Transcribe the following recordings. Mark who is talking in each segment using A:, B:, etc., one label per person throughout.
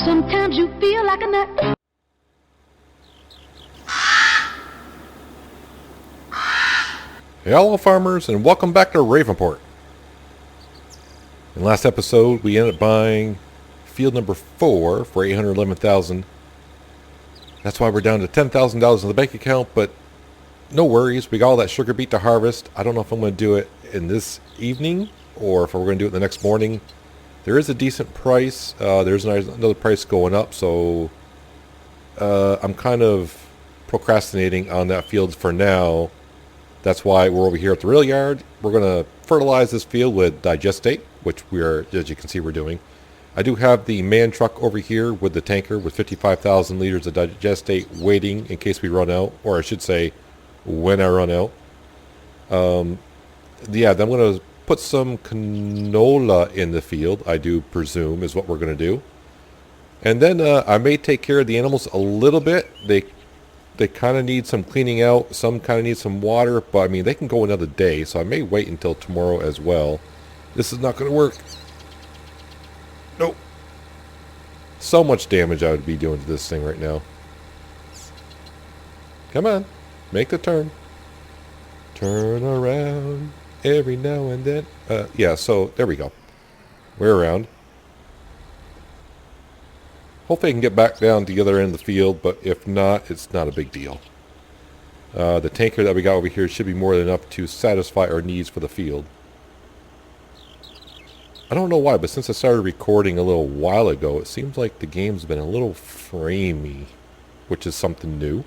A: Sometimes you feel like a nut.
B: Hello farmers and welcome back to Ravenport. In the last episode we ended up buying field number 4 for $811,000. That's why we're down to $10,000 in the bank account, but no worries, we got all that sugar beet to harvest. I don't know if I'm going to do it in this evening or if we're going to do it the next morning. There is a decent price. There's another price going up, so I'm kind of procrastinating on that field for now. That's why we're over here at the rail yard. We're going to fertilize this field with digestate, which we are, as you can see, we're doing. I do have the man truck over here with the tanker with 55,000 liters of digestate waiting in case we run out, or I should say, when I run out. Yeah, then I'm going to put some canola in the field, I do presume, is what we're going to do. And then I may take care of the animals a little bit. They kind of need some cleaning out. Some kind of need some water. But, I mean, they can go another day. So I may wait until tomorrow as well. This is not going to work. Nope. So much damage I would be doing to this thing right now. Come on. Make the turn. Turn around every now and then. Yeah, so there we go. We're around. Hopefully I can get back down to the other end of the field, but if not, it's not a big deal. The tanker that we got over here should be more than enough to satisfy our needs for the field. I don't know why, but since I started recording a little while ago, it seems like the game's been a little framey, which is something new.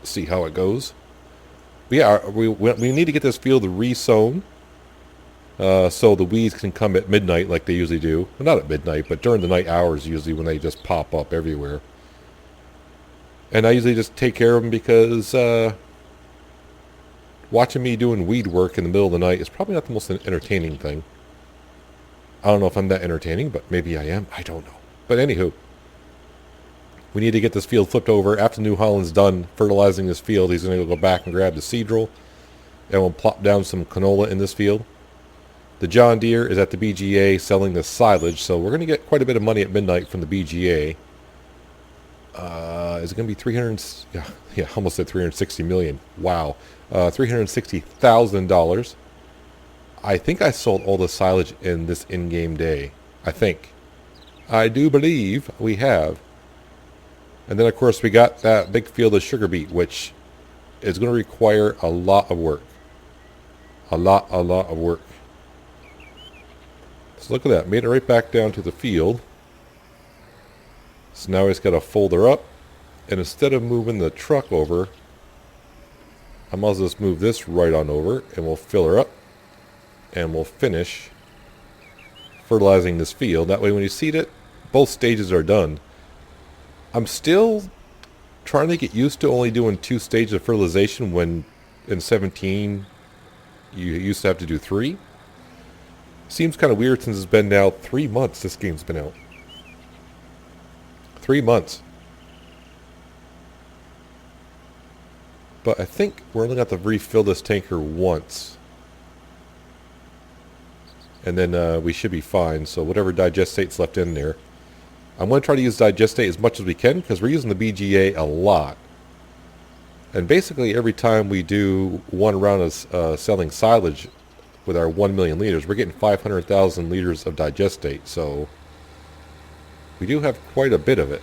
B: See how it goes. But yeah, we need to get this field re-sown. So the weeds can come at midnight like they usually do. Well, not at midnight, but during the night hours usually when they just pop up everywhere. And I usually just take care of them because watching me doing weed work in the middle of the night is probably not the most entertaining thing. I don't know if I'm that entertaining, but maybe I am. I don't know. But anywho, we need to get this field flipped over. After New Holland's done fertilizing this field, he's going to go back and grab the seed drill. And we'll plop down some canola in this field. The John Deere is at the BGA selling the silage, so we're going to get quite a bit of money at midnight from the BGA. Is it going to be 300? Yeah, almost said 360 million. Wow, $360,000. I think I sold all the silage in this in-game day. I think. I do believe we have. And then of course we got that big field of sugar beet, which is going to require a lot of work. A lot of work. So look at that, made it right back down to the field. So now I just got to fold her up, and instead of moving the truck over, I might as well just move this right on over, and we'll fill her up, and we'll finish fertilizing this field. That way when you seed it, both stages are done. I'm still trying to get used to only doing 2 stages of fertilization when in 17 you used to have to do 3. Seems kind of weird since it's been now 3 months this game's been out. 3 months. But I think we're only going to have to refill this tanker once. And then we should be fine. So whatever digestate's left in there. I'm going to try to use digestate as much as we can because we're using the BGA a lot. And basically every time we do one round of selling silage with our 1 million liters, we're getting 500,000 liters of digestate, so we do have quite a bit of it.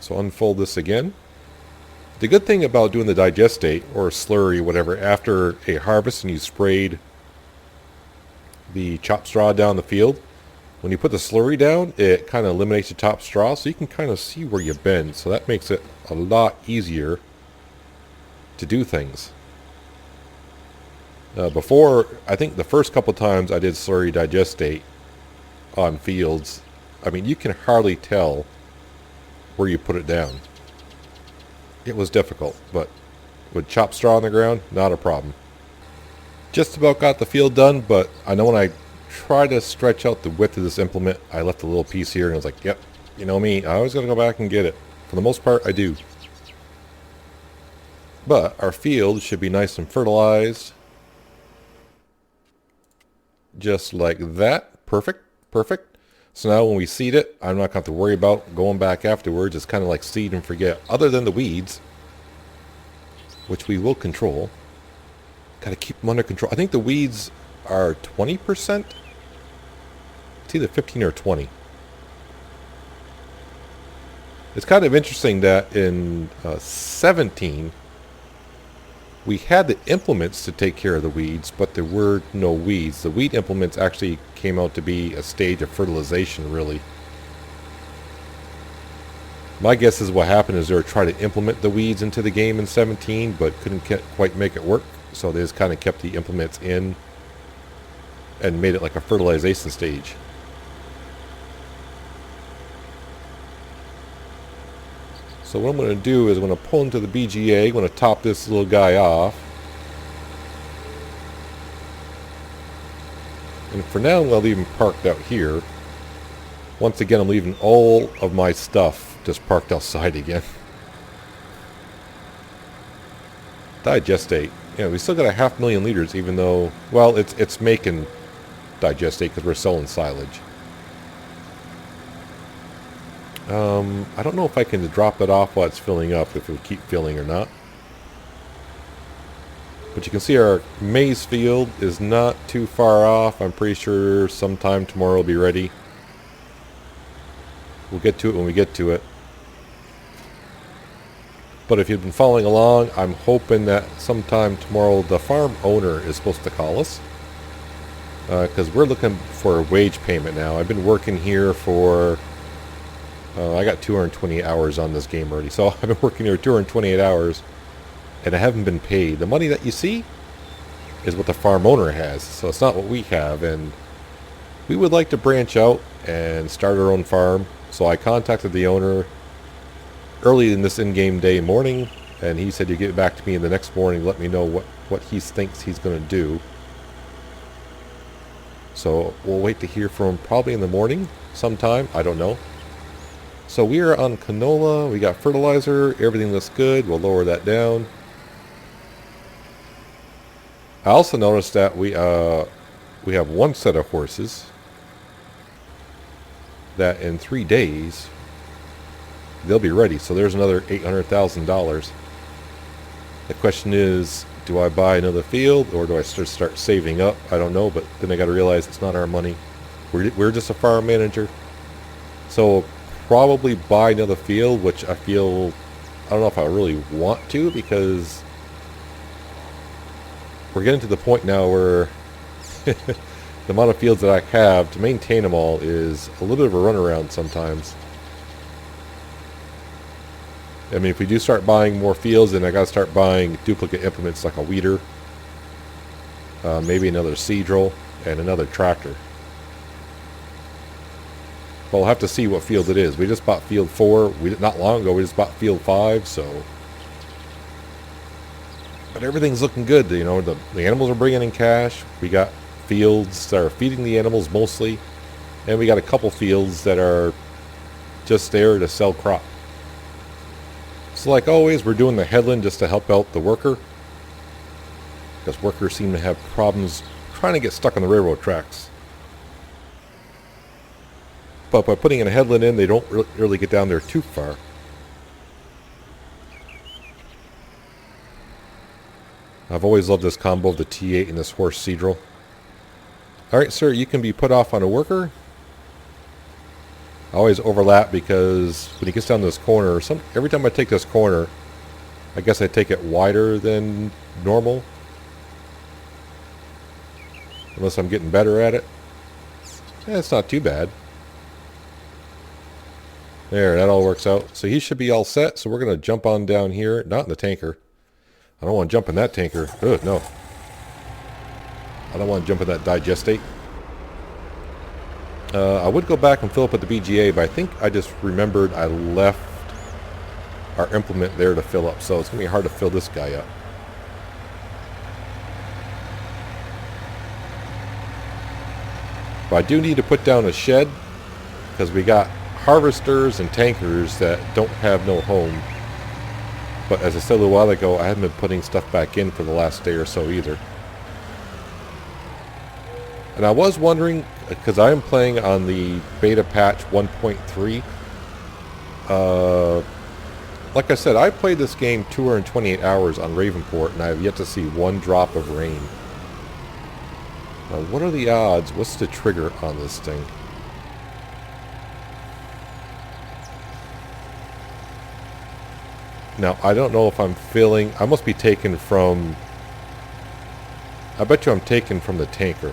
B: So unfold this again. The good thing about doing the digestate, or slurry, whatever, after a harvest and you sprayed the chopped straw down the field, when you put the slurry down, it kind of eliminates the top straw, so you can kind of see where you've been, so that makes it a lot easier to do things. Before, I think the first couple times I did slurry digestate on fields, I mean, you can hardly tell where you put it down. It was difficult, but with chopped straw on the ground, not a problem. Just about got the field done, but I know when I try to stretch out the width of this implement, I left a little piece here, and I was like, yep, you know me, I always got to go back and get it. For the most part, I do. But our field should be nice and fertilized. just like that. Perfect, perfect. So now when we seed it, I'm not going to have to worry about going back afterwards. It's kind of like seed and forget. Other than the weeds, which we will control. Got to keep them under control. I think the weeds are 20%. It's either 15 or 20. It's kind of interesting that in 17, we had the implements to take care of the weeds, but there were no weeds. The weed implements actually came out to be a stage of fertilization, really. My guess is what happened is they were trying to implement the weeds into the game in 17, but couldn't quite make it work. So they just kind of kept the implements in and made it like a fertilization stage. So what I'm going to do is I'm going to pull into the BGA. I'm going to top this little guy off. And for now, I'll leave him parked out here. Once again, I'm leaving all of my stuff just parked outside again. Digestate. Yeah, we still got 500,000 liters, even though, well, it's making digestate because we're selling silage. I don't know if I can drop it off while it's filling up, if it'll keep filling or not. But you can see our maize field is not too far off. I'm pretty sure sometime tomorrow will be ready. We'll get to it when we get to it. But if you've been following along, I'm hoping that sometime tomorrow the farm owner is supposed to call us. Because we're looking for a wage payment now. I've been working here for... I got 220 hours on this game already. So I've been working here 228 hours. And I haven't been paid. The money that you see is what the farm owner has. So it's not what we have. And we would like to branch out and start our own farm. So I contacted the owner early in this in-game day morning. And he said he'd get back to me in the next morning. Let me know what he thinks he's going to do. So we'll wait to hear from him probably in the morning sometime. I don't know. So we are on canola. We got fertilizer. Everything looks good. We'll lower that down. I also noticed that we have one set of horses that in 3 days they'll be ready. So there's another $800,000. The question is, do I buy another field or do I start saving up? I don't know, but then I got to realize it's not our money. We're just a farm manager. So probably buy another field, which I feel, I don't know if I really want to, because we're getting to the point now where the amount of fields that I have to maintain them all is a little bit of a runaround sometimes. I mean, if we do start buying more fields, then I got to start buying duplicate implements like a weeder, maybe another seed drill, and another tractor. But we'll have to see what field it is. We just bought field 4. Not long ago, we just bought field 5, so... But everything's looking good. You know, the animals are bringing in cash. We got fields that are feeding the animals mostly. And we got a couple fields that are just there to sell crop. So like always, we're doing the headland just to help out the worker. Because workers seem to have problems trying to get stuck on the railroad tracks. But by putting in a headland in, they don't really get down there too far. I've always loved this combo of the T8 and this horse seed drill. Alright, sir, you can be put off on a worker. I always overlap because when he gets down this corner, every time I take this corner, I guess I take it wider than normal. Unless I'm getting better at it. It's not too bad. There, that all works out. So he should be all set. So we're going to jump on down here. Not in the tanker. I don't want to jump in that tanker. Ugh, no. I don't want to jump in that digestate. I would go back and fill up at the BGA, but I think I just remembered I left our implement there to fill up. So it's going to be hard to fill this guy up. But I do need to put down a shed because we got harvesters and tankers that don't have no home. But as I said a little while ago, I haven't been putting stuff back in for the last day or so either. And I was wondering, because I am playing on the beta patch 1.3. Like I said, I played this game 228 hours on Ravenport, and I have yet to see one drop of rain. Now, what are the odds? What's the trigger on this thing? Now, I don't know if I'm filling... I must be taken from... I bet you I'm taken from the tanker.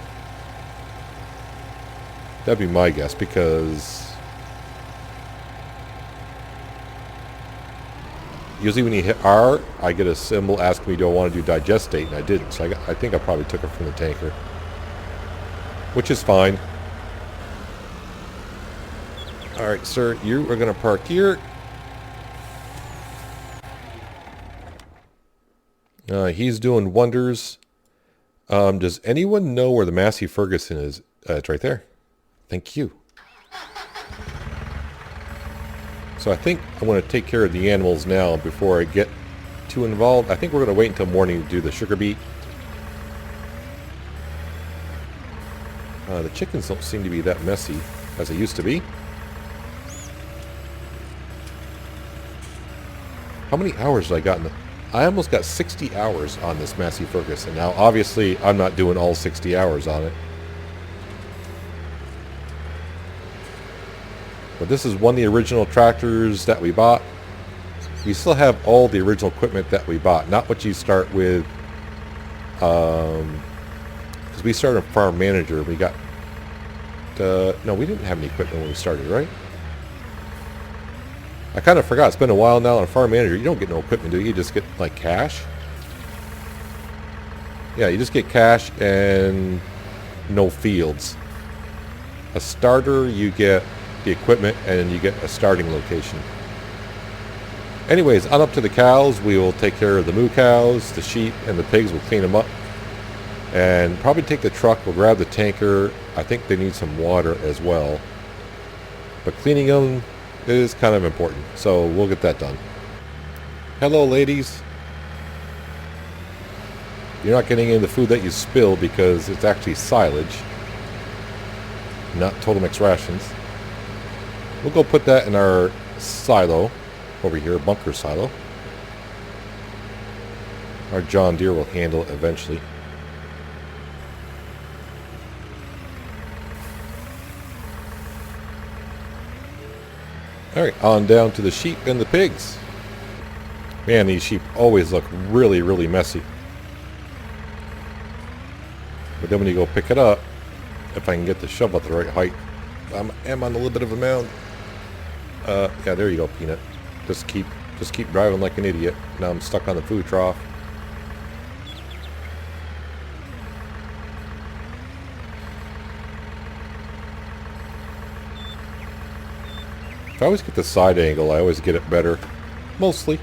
B: That'd be my guess, because... usually when you hit R, I get a symbol asking me, do I want to do digestate? And I didn't, so I think I probably took it from the tanker. Which is fine. Alright, sir, you are going to park here. He's doing wonders. Does anyone know where the Massey Ferguson is? It's right there. Thank you. So I think I want to take care of the animals now before I get too involved. I think we're going to wait until morning to do the sugar beet. The chickens don't seem to be that messy as they used to be. How many hours did I got in the... I almost got 60 hours on this Massey Ferguson. Now, obviously, I'm not doing all 60 hours on it. But this is one of the original tractors that we bought. We still have all the original equipment that we bought. Not what you start with. Because we started farm manager. We got... no, we didn't have any equipment when we started, right? I kind of forgot. It's been a while now on farm manager. You don't get no equipment, do you? You just get, like, cash. Yeah, you just get cash and no fields. A starter, you get the equipment and you get a starting location. Anyways, on up to the cows. We will take care of the moo cows, the sheep, and the pigs. We'll clean them up. And probably take the truck. We'll grab the tanker. I think they need some water as well. But cleaning them is kind of important. So we'll get that done. Hello, ladies. You're not getting in the food that you spill because it's actually silage, not Total Mix rations. We'll go put that in our silo over here, bunker silo. Our John Deere will handle it eventually. Alright, on down to the sheep and the pigs. Man, these sheep always look really, really messy. But then when you go pick it up, if I can get the shovel at the right height, I am on a little bit of a mound. Yeah, there you go, Peanut. Just keep driving like an idiot. Now I'm stuck on the food trough. If I always get the side angle, I always get it better. Mostly.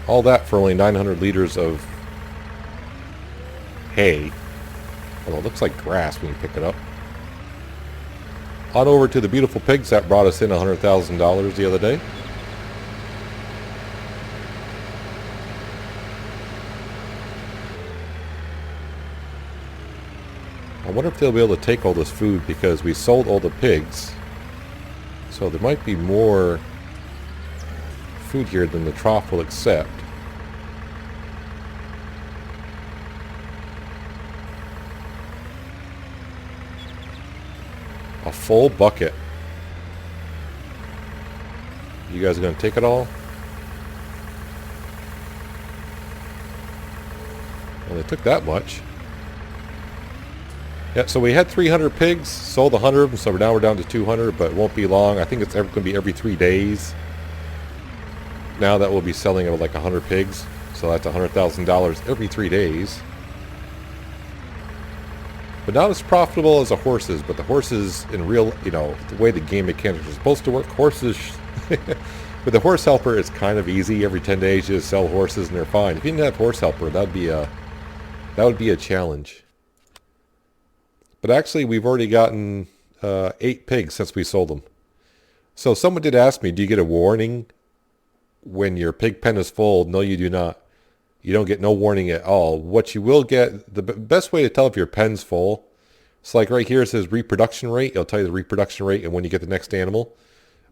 B: All that for only 900 liters of hay. Well, it looks like grass when you pick it up. On over to the beautiful pigs that brought us in $100,000 the other day. I wonder if they'll be able to take all this food because we sold all the pigs. So there might be more food here than the trough will accept. A full bucket. You guys are going to take it all? Well, they took that much. Yeah, so we had 300 pigs, sold 100 of them, so now we're down to 200, but it won't be long. I think it's going to be every 3 days. Now that we'll be selling like 100 pigs, so that's $100,000 every 3 days. But not as profitable as the horses, but the horses in real, the way the game mechanics are supposed to work, horses, with the horse helper, it's kind of easy. Every 10 days you just sell horses and they're fine. If you didn't have horse helper, that would be a challenge. But actually, we've already gotten 8 pigs since we sold them. So someone did ask me, do you get a warning when your pig pen is full? No, you do not. You don't get no warning at all. What you will get, the best way to tell if your pen's full, it's like right here it says reproduction rate. It'll tell you the reproduction rate and when you get the next animal.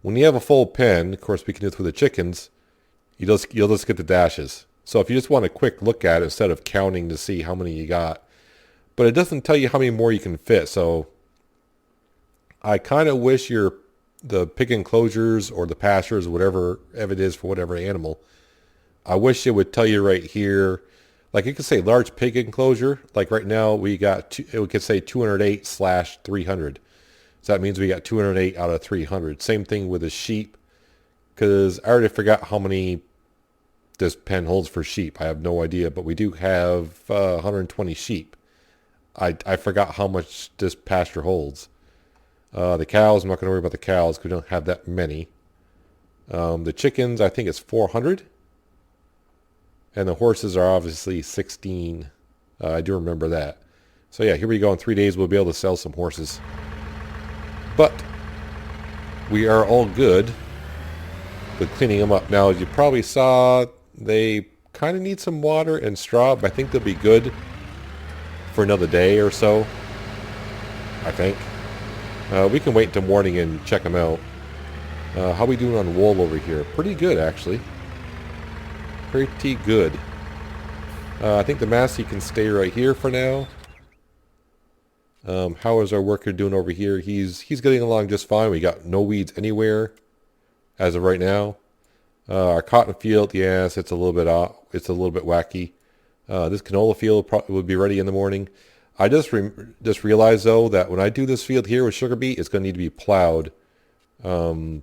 B: When you have a full pen, of course we can do this with the chickens, you'll just get the dashes. So if you just want a quick look at it instead of counting to see how many you got. But it doesn't tell you how many more you can fit. So I kind of wish the pig enclosures or the pastures, whatever it is for whatever animal, I wish it would tell you right here, like it could say large pig enclosure. Like right now we got, it could say 208/300. So that means we got 208 out of 300. Same thing with the sheep, because I already forgot how many this pen holds for sheep. I have no idea, but we do have 120 sheep. I forgot how much this pasture holds. The cows, I'm not going to worry about the cows because we don't have that many. The chickens, I think it's 400. And the horses are obviously 16. I do remember that. So yeah, here we go. In 3 days, we'll be able to sell some horses. But we are all good with cleaning them up. Now, as you probably saw, they kind of need some water and straw, but I think they'll be good for another day or so, I think. We can wait until morning and check them out. How we doing on wool over here? Pretty good, actually. Pretty good. I think the Massey can stay right here for now. How is our worker doing over here? He's getting along just fine. We got no weeds anywhere as of right now. Our cotton field, yes, it's a little bit off. It's a little bit wacky. This canola field probably would be ready in the morning. I just realized though that when I do this field here with sugar beet, it's going to need to be plowed. Does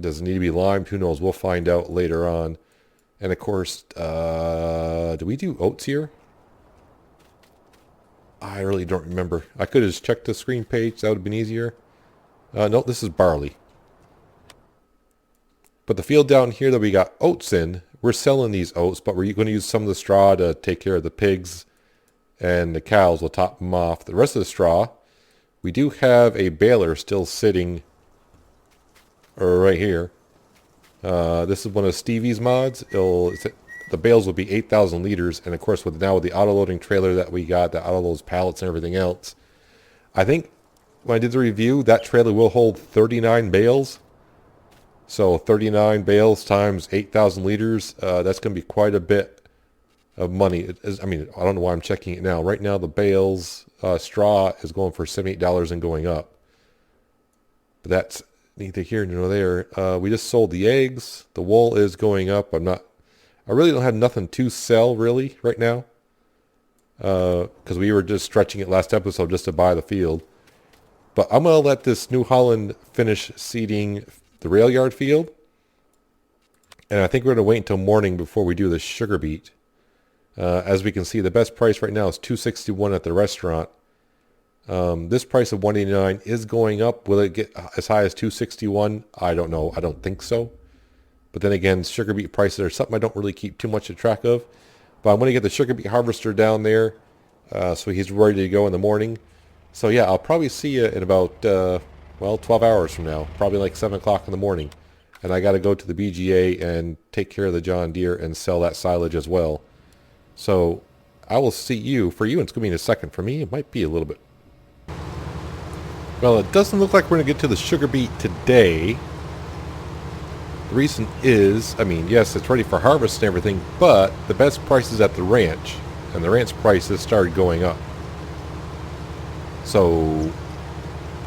B: it need to be limed? Who knows? We'll find out later on. And of course, do we do oats here? I really don't remember. I could have just checked the screen page. That would have been easier. No, this is barley. But the field down here that we got oats in, we're selling these oats, but we're going to use some of the straw to take care of the pigs and the cows. We'll top them off. The rest of the straw, we do have a baler still sitting right here. This is one of Stevie's mods. The bales will be 8,000 liters, and of course with the auto-loading trailer that we got, that auto-loads pallets and everything else, I think when I did the review, that trailer will hold 39 bales. So 39 bales times 8,000 liters, that's going to be quite a bit of money. I don't know why I'm checking it now. Right now the bales straw is going for $78 and going up. But that's neither here nor there. We just sold the eggs. The wool is going up. I really don't have nothing to sell really right now. Because we were just stretching it last episode just to buy the field. But I'm going to let this New Holland finish seeding the rail yard field. And I think we're going to wait until morning before we do the sugar beet. As we can see, the best price right now is $2.61 at the restaurant. This price of $1.89 is going up. Will it get as high as $2.61? I don't know. I don't think so. But then again, sugar beet prices are something I don't really keep too much of track of. But I'm going to get the sugar beet harvester down there so he's ready to go in the morning. So yeah, I'll probably see you in about 12 hours from now. Probably like 7 o'clock in the morning. And I got to go to the BGA and take care of the John Deere and sell that silage as well. So I will see you. For you, it's going to be in a second. For me, it might be a little bit. Well, it doesn't look like we're going to get to the sugar beet today. The reason is, yes, it's ready for harvest and everything, but the best price is at the ranch. And the ranch prices started going up. So,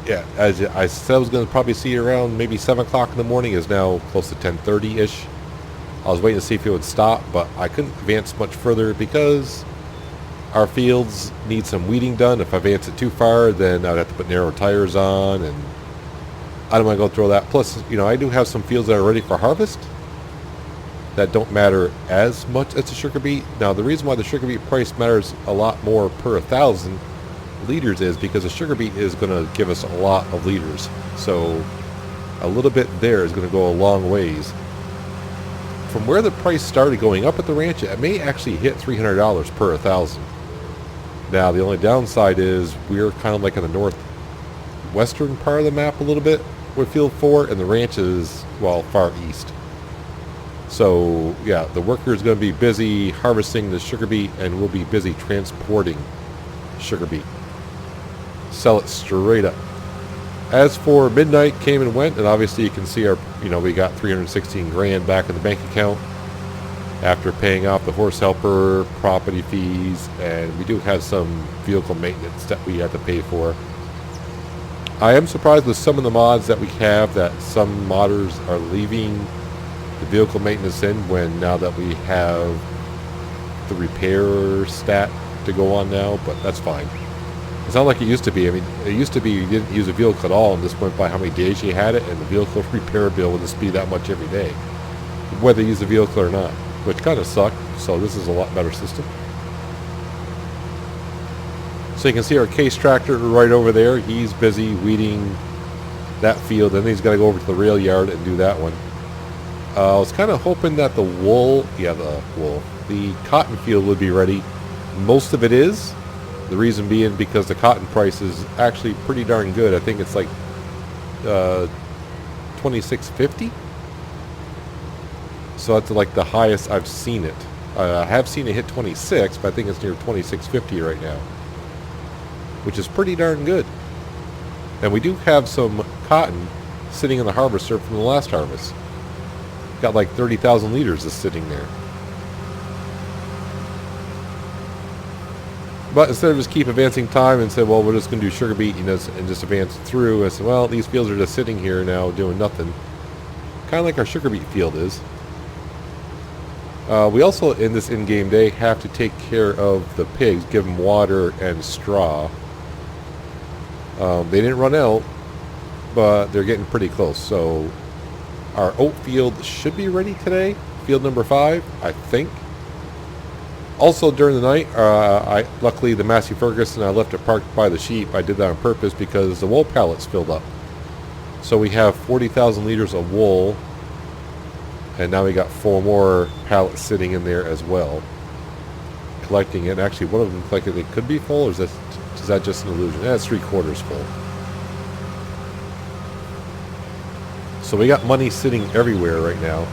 B: yeah, as I said, I was going to probably see it around maybe 7 o'clock in the morning. Is now close to 10:30-ish. I was waiting to see if it would stop, but I couldn't advance much further because our fields need some weeding done. If I advance it too far, then I'd have to put narrow tires on, and I don't want to go through that. Plus, I do have some fields that are ready for harvest that don't matter as much as the sugar beet. Now, the reason why the sugar beet price matters a lot more per 1,000 liters is because the sugar beet is going to give us a lot of liters. So a little bit there is going to go a long ways. From where the price started going up at the ranch, it may actually hit $300 per 1,000. Now, the only downside is we're kind of like in the northwestern part of the map a little bit with Field 4, and the ranch is, far east. So yeah, the worker is going to be busy harvesting the sugar beet, and we'll be busy transporting sugar beet. Sell it straight up. As for midnight came and went, and obviously you can see our, we got 316 grand back in the bank account after paying off the horse helper, property fees, and we do have some vehicle maintenance that we have to pay for. I am surprised with some of the mods that we have that some modders are leaving the vehicle maintenance in when now that we have the repair stat to go on now, but that's fine. It's not like it used to be. I mean, it used to be you didn't use a vehicle at all and just went by how many days you had it, and the vehicle repair bill would just be that much every day, whether you use the vehicle or not, which kind of sucked. So this is a lot better system. So you can see our case tractor right over there. He's busy weeding that field, and then he's got to go over to the rail yard and do that one. I was kind of hoping that the cotton field would be ready. Most of it is. The reason being because the cotton price is actually pretty darn good. I think it's like $26.50. So that's like the highest I've seen it. I have seen it hit 26, but I think it's near $26.50 right now, which is pretty darn good. And we do have some cotton sitting in the harvester from the last harvest. Got like 30,000 liters just sitting there. But instead of just keep advancing time and say, well, we're just going to do sugar beet and just advance through, I said, well, these fields are just sitting here now doing nothing. Kind of like our sugar beet field is. We also, in this in-game day, have to take care of the pigs, give them water and straw. They didn't run out, but they're getting pretty close. So our oat field should be ready today. Field number 5, I think. Also during the night, luckily the Massey Ferguson, I left it parked by the sheep. I did that on purpose because the wool pallets filled up. So we have 40,000 liters of wool, and now we got 4 more pallets sitting in there as well, collecting it. Actually, one of them looked like it could be full, or is that just an illusion? That's 3/4 full. So we got money sitting everywhere right now.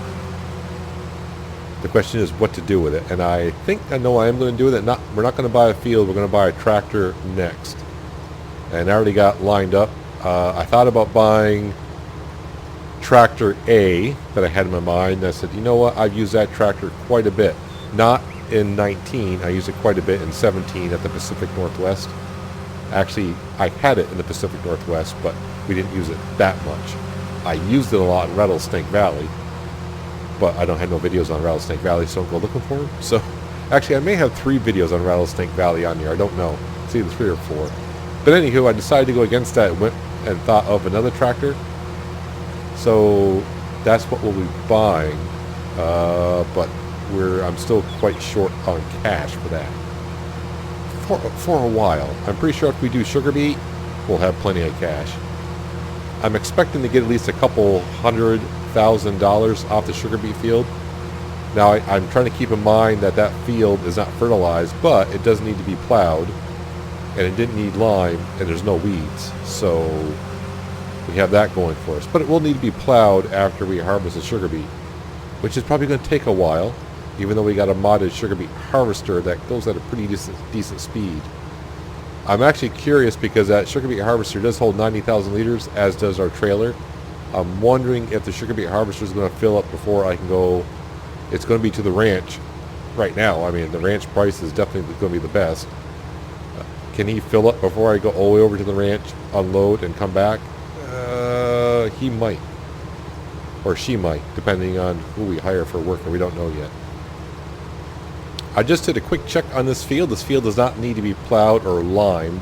B: The question is what to do with it, and I think I know what I am going to do with it. We're not going to buy a field. We're going to buy a tractor next, and I already got lined up. I thought about buying tractor A that I had in my mind. And I said, you know what? I've used that tractor quite a bit. Not in 19. I used it quite a bit in 17 at the Pacific Northwest. Actually, I had it in the Pacific Northwest, but we didn't use it that much. I used it a lot in Rattlesnake Valley, but I don't have no videos on Rattlesnake Valley, so don't go looking for them. So, actually, I may have 3 videos on Rattlesnake Valley on here. I don't know. It's either 3 or 4. But anywho, I decided to go against that and went and thought of another tractor. So, that's what we'll be buying. But I'm still quite short on cash for that. For a while. I'm pretty sure if we do sugar beet, we'll have plenty of cash. I'm expecting to get at least a couple $100,000 off the sugar beet field. Now I'm trying to keep in mind that that field is not fertilized, but it does need to be plowed, and it didn't need lime, and there's no weeds, so we have that going for us. But it will need to be plowed after we harvest the sugar beet, which is probably going to take a while, even though we got a modded sugar beet harvester that goes at a pretty decent speed. I'm actually curious because that sugar beet harvester does hold 90,000 liters, as does our trailer. I'm wondering if the sugar beet harvester is going to fill up before I can go. It's going to be to the ranch right now. I mean, the ranch price is definitely going to be the best. Can he fill up before I go all the way over to the ranch, unload, and come back? He might. Or she might, depending on who we hire for work, and we don't know yet. I just did a quick check on this field. This field does not need to be plowed or limed.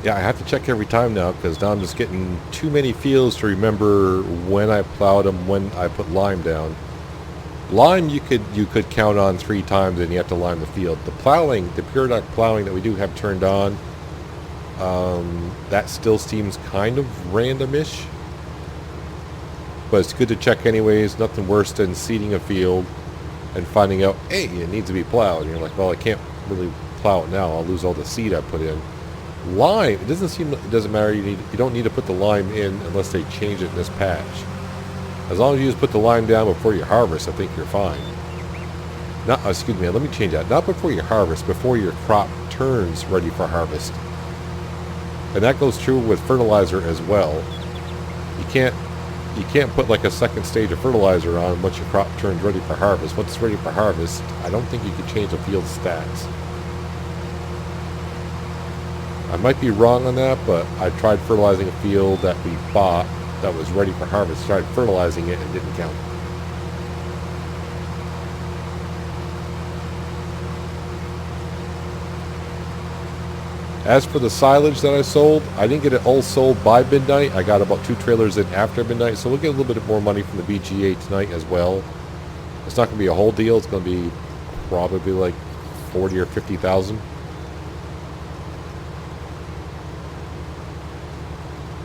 B: Yeah, I have to check every time now because now I'm just getting too many fields to remember when I plowed them, when I put lime down. Lime you could count on 3 times and you have to lime the field. The plowing, the periodic plowing that we do have turned on, that still seems kind of randomish. But it's good to check anyways. Nothing worse than seeding a field and finding out, hey, it needs to be plowed. And you're like, well, I can't really plow it now. I'll lose all the seed I put in. Lime, it doesn't matter. You don't need to put the lime in unless they change it in this patch. As long as you just put the lime down before you harvest, I think you're fine. Not, excuse me, let me change that. Not before you harvest, before your crop turns ready for harvest. And that goes true with fertilizer as well. You can't put like a second stage of fertilizer on once your crop turns ready for harvest. Once it's ready for harvest, I don't think you can change the field stats. I might be wrong on that, but I tried fertilizing a field that we bought that was ready for harvest. Tried fertilizing it and didn't count. As for the silage that I sold, I didn't get it all sold by midnight. I got about 2 trailers in after midnight, so we'll get a little bit more money from the BGA tonight as well. It's not going to be a whole deal. It's going to be probably like 40 or 50,000.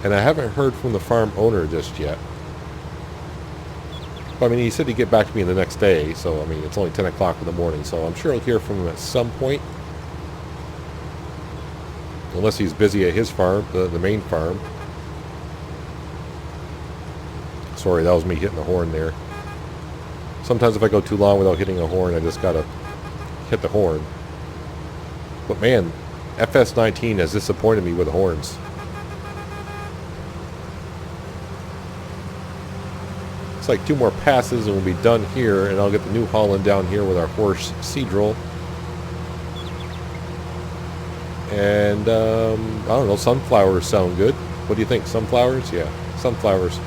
B: And I haven't heard from the farm owner just yet. But, I mean, he said he'd get back to me the next day, so I mean, it's only 10 o'clock in the morning, so I'm sure I'll hear from him at some point. Unless he's busy at his farm, the main farm. Sorry, that was me hitting the horn there. Sometimes if I go too long without hitting a horn, I just gotta hit the horn. But man, FS19 has disappointed me with the horns. It's like 2 more passes and we'll be done here, and I'll get the New Holland down here with our horse Seadrill. And, I don't know, sunflowers sound good. What do you think? Sunflowers? Yeah, sunflowers.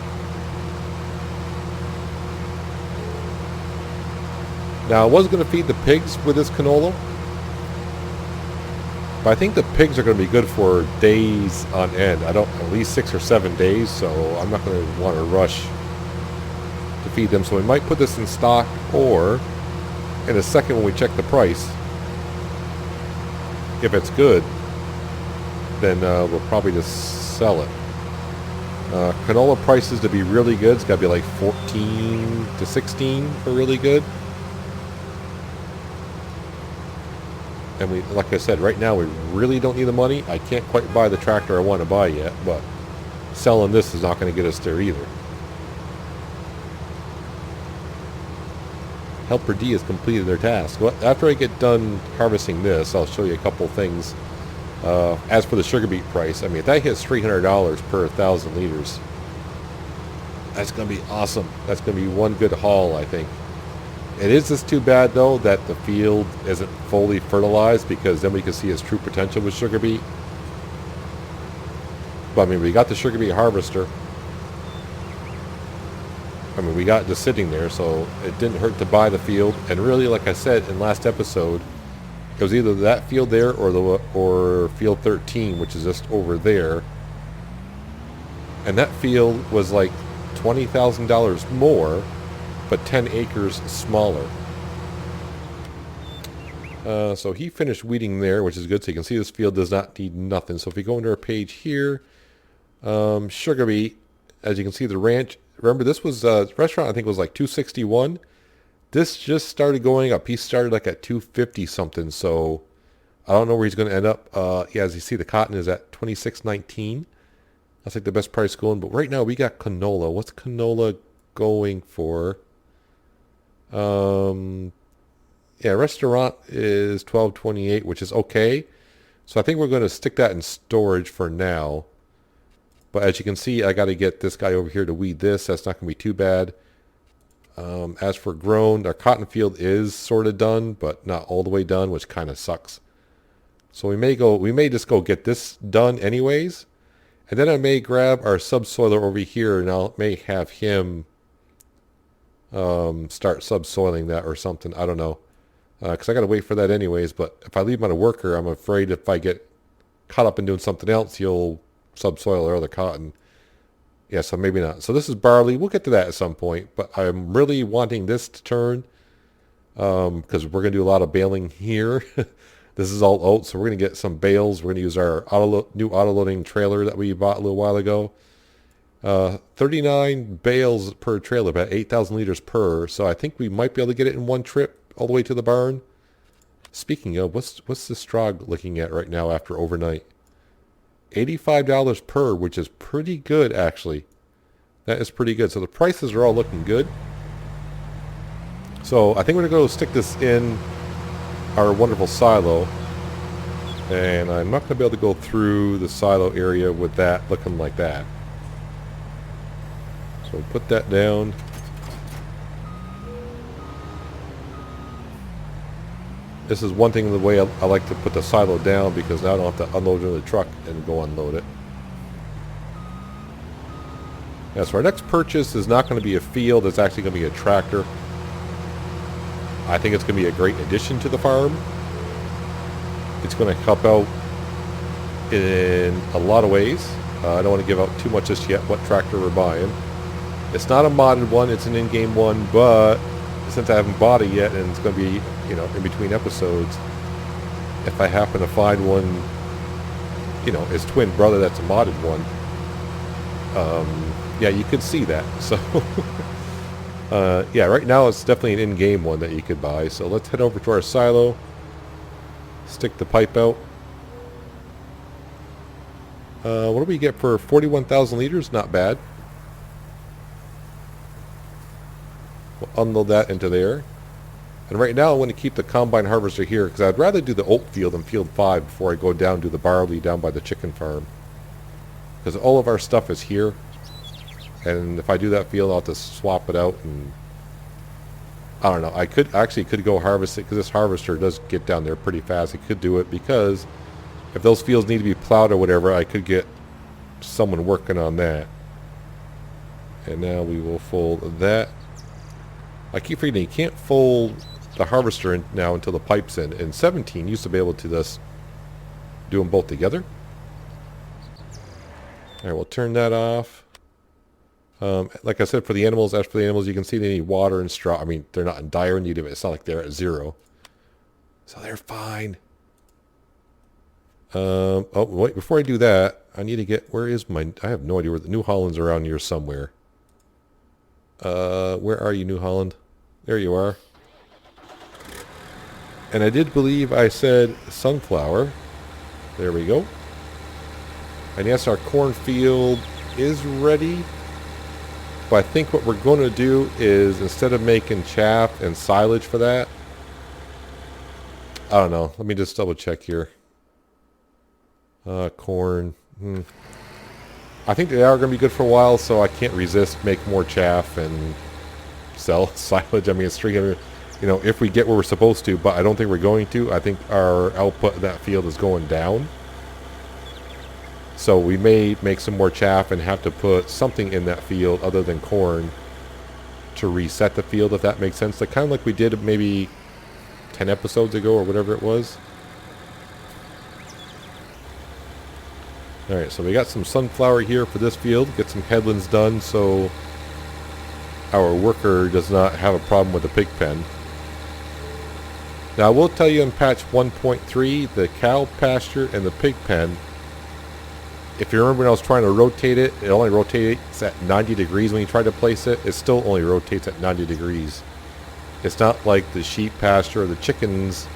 B: Now, I was going to feed the pigs with this canola. But I think the pigs are going to be good for days on end. At least 6 or 7 days, so I'm not going to want to rush to feed them. So we might put this in stock, or in a second when we check the price, if it's good, then we'll probably just sell it. Canola prices to be really good, it's got to be like 14 to 16 for really good. And we, like I said, right now we really don't need the money. I can't quite buy the tractor I want to buy yet, but selling this is not going to get us there either. Helper D has completed their task. Well, after I get done harvesting this, I'll show you a couple things. As for the sugar beet price, I mean, if that hits $300 per 1,000 liters, that's going to be awesome. That's going to be one good haul, I think. It is just too bad, though, that the field isn't fully fertilized, because then we can see its true potential with sugar beet. But, I mean, we got the sugar beet harvester. I mean, we got it just sitting there, so it didn't hurt to buy the field. And really, like I said in last episode, it was either that field there or field 13, which is just over there. And that field was like $20,000 more, but 10 acres smaller. So he finished weeding there, which is good. So you can see this field does not need nothing. So if we go into our page here, sugar beet, as you can see, the ranch. Remember, this was restaurant, I think, was like $261. This just started going up. He started like at $250 something. So I don't know where he's going to end up. Yeah, as you see, the cotton is at $26.19. That's like the best price going. But right now we got canola. What's canola going for? Yeah, restaurant is $12.28, which is okay. So I think we're going to stick that in storage for now. But as you can see, I got to get this guy over here to weed this. That's not going to be too bad. As for grown, our cotton field is sort of done, but not all the way done, which kind of sucks. So we may just go get this done anyways. And then I may grab our subsoiler over here, and I may have him start subsoiling that or something. I don't know. Because I got to wait for that anyways. But if I leave him on a worker, I'm afraid if I get caught up in doing something else, he'll subsoil our other cotton. Yeah, so maybe not. So this is barley. We'll get to that at some point. But I'm really wanting this to turn, because we're going to do a lot of baling here. This is all oats, so we're going to get some bales. We're going to use our new auto-loading trailer that we bought a little while ago. 39 bales per trailer, about 8,000 liters per. So I think we might be able to get it in one trip all the way to the barn. Speaking of, what's the straw looking at right now after overnight? $85 per, which is pretty good, actually. That is pretty good. So the prices are all looking good. So I think we're going to go stick this in our wonderful silo. And I'm not going to be able to go through the silo area with that looking like that. So put that down. This is one thing the way I like to put the silo down, because now I don't have to unload it in the truck and go unload it. Yeah, so our next purchase is not going to be a field, it's actually going to be a tractor. I think it's going to be a great addition to the farm. It's going to help out in a lot of ways. I don't want to give out too much just yet what tractor we're buying. It's not a modded one, it's an in-game one, but since I haven't bought it yet and it's going to be, you know, in between episodes, if I happen to find one, you know, his twin brother that's a modded one, yeah, you could see that. So, yeah, right now it's definitely an in-game one that you could buy. So let's head over to our silo, stick the pipe out. What do we get for 41,000 liters? Not bad. We'll unload that into there. And right now I want to keep the combine harvester here because I'd rather do the oat field in field 5 before I go down to the barley down by the chicken farm. Because all of our stuff is here. And if I do that field, I'll have to swap it out. And I don't know. I could go harvest it because this harvester does get down there pretty fast. I could do it because if those fields need to be plowed or whatever, I could get someone working on that. And now we will fold that. I keep forgetting you can't fold the harvester in now until the pipe's in. In 17, you used to be able to just do them both together. Alright, we'll turn that off. Like I said, for the animals, as for the animals, you can see they need water and straw. I mean, they're not in dire need of it. It's not like they're at 0. So they're fine. Oh, wait, before I do that, I need to get, where is my, I have no idea where the New Holland's around here somewhere. Where are you, New Holland? There you are. And I did believe I said sunflower. There we go. And yes, our cornfield is ready. But I think what we're going to do is, instead of making chaff and silage for that, I don't know. Let me just double check here. Corn. I think they are going to be good for a while, so I can't resist make more chaff and sell silage. I mean, it's 300, you know, if we get where we're supposed to, but I don't think we're going to. I think our output of that field is going down. So we may make some more chaff and have to put something in that field other than corn to reset the field, if that makes sense. Like, kind of like we did maybe 10 episodes ago or whatever it was. Alright, so we got some sunflower here for this field. Get some headlands done so our worker does not have a problem with the pig pen. Now I will tell you in patch 1.3, the cow pasture and the pig pen, if you remember when I was trying to rotate it, it only rotates at 90 degrees when you try to place it. It still only rotates at 90 degrees. It's not like the sheep pasture or the chickens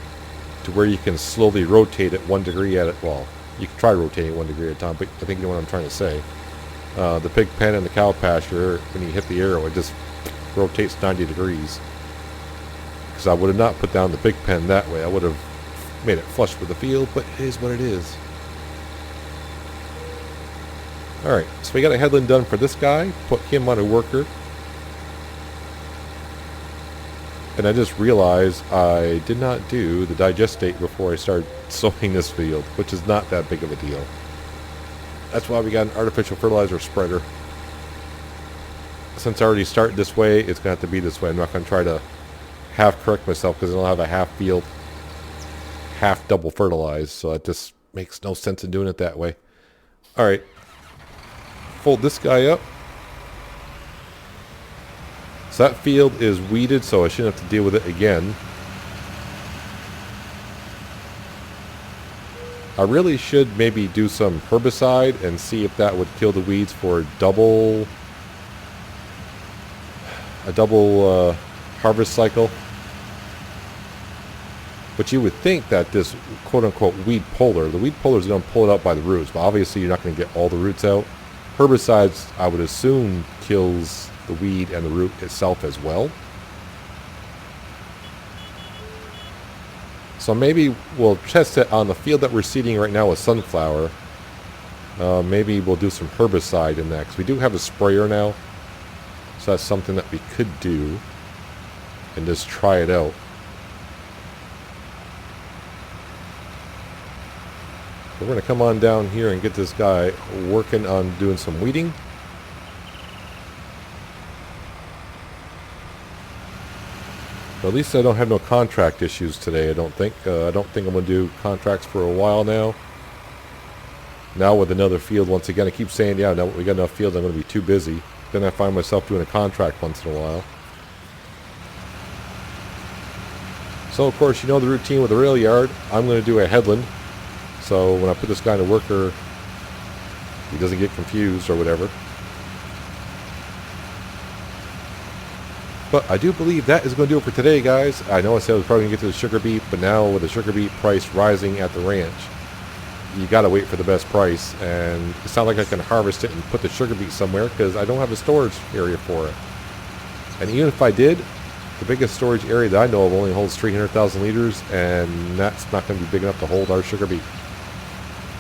B: to where you can slowly rotate it 1 degree at it. Well, you can try rotating 1 degree at a time, but I think you know what I'm trying to say. The pig pen and the cow pasture, when you hit the arrow, it just rotates 90 degrees. Because I would have not put down the pig pen that way. I would have made it flush with the field, but it is what it is. Alright, so we got a headland done for this guy. Put him on a worker. And I just realized I did not do the digestate before I started sowing this field, which is not that big of a deal. That's why we got an artificial fertilizer spreader. Since I already started this way, it's going to have to be this way. I'm not going to try to half correct myself because I don't have a half field, half double fertilized. So it just makes no sense in doing it that way. Alright. Fold this guy up. So that field is weeded, so I shouldn't have to deal with it again. I really should maybe do some herbicide and see if that would kill the weeds for a double harvest cycle. But you would think that this quote-unquote weed puller, the weed puller is going to pull it out by the roots, but obviously you're not going to get all the roots out. Herbicides, I would assume, kills the weed and the root itself as well. So maybe we'll test it on the field that we're seeding right now with sunflower. Maybe we'll do some herbicide in that, because we do have a sprayer now. So that's something that we could do and just try it out. We're going to come on down here and get this guy working on doing some weeding. But at least I don't have no contract issues today, I don't think. I don't think I'm going to do contracts for a while now. Now with another field, once again, I keep saying, yeah, now we got enough fields, I'm going to be too busy. Then I find myself doing a contract once in a while. So, of course, you know the routine with the rail yard. I'm going to do a headland. So when I put this guy in a worker, he doesn't get confused or whatever. But I do believe that is going to do it for today, guys. I know I said I was probably going to get to the sugar beet, but now with the sugar beet price rising at the ranch, you got to wait for the best price. And it's not like I can harvest it and put the sugar beet somewhere because I don't have a storage area for it. And even if I did, the biggest storage area that I know of only holds 300,000 liters, and that's not going to be big enough to hold our sugar beet.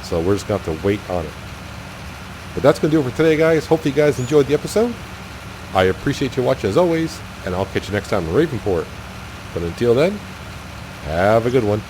B: So we're just going to have to wait on it. But that's going to do it for today, guys. Hopefully you guys enjoyed the episode. I appreciate you watching as always, and I'll catch you next time in Ravenport. But until then, have a good one.